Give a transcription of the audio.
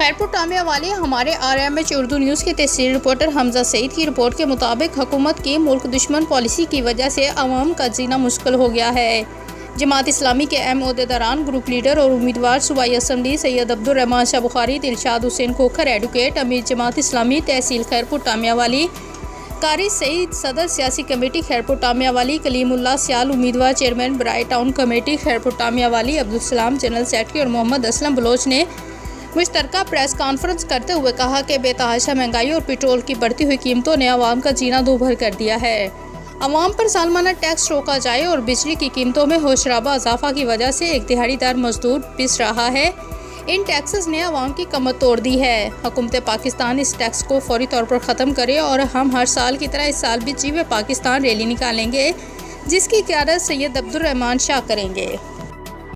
खैरपुर टामिया वाले हमारे RMH Urdu news के तहसील रिपोर्टर हमजा सईद की रिपोर्ट के मुताबिक हुकूमत की मुल्क दुश्मन पॉलिसी की वजह से अवाम का जीना मुश्किल हो गया है। जमात इस्लामी के अहम ओहदेदारान, ग्रुप लीडर और उम्मीदवार सूबाई असम्बली सैयद अब्दुल रहमान शाह बुखारी, दिलशाद हुसैन खोखर एडवोकेट, अमीर जमात इस्लामी तहसील खैरपुर टामिया वाली, कारी सईद सदर सियासी कमेटी खैरपुर टामिया वाली, कलीमुल्लाह सियाल उम्मीदवार चेयरमैन बराए टाउन कमेटी खैरपुर टामिया वाली, अब्दुल सलाम जनरल सेक्रेटरी और मोहम्मद असलम बलोच ने मुश्तरका प्रेस कॉन्फ्रेंस करते हुए कहा कि बेतहाशा महंगाई और पेट्रोल की बढ़ती हुई कीमतों ने आवाम का जीना दूभर कर दिया है। आवाम पर सालाना टैक्स रोका जाए और बिजली की कीमतों में होशराबा इजाफा की वजह से एक दिहाड़ीदार मजदूर पिस रहा है। इन टैक्सेस ने आवाम की कमर तोड़ दी है। हुकूमत पाकिस्तान इस टैक्स को फौरी तौर पर ख़त्म करे और हम हर साल की तरह इस साल भी जीवे पाकिस्तान रैली निकालेंगे, जिसकी क़यादत सैयद अब्दुल रहमान शाह करेंगे।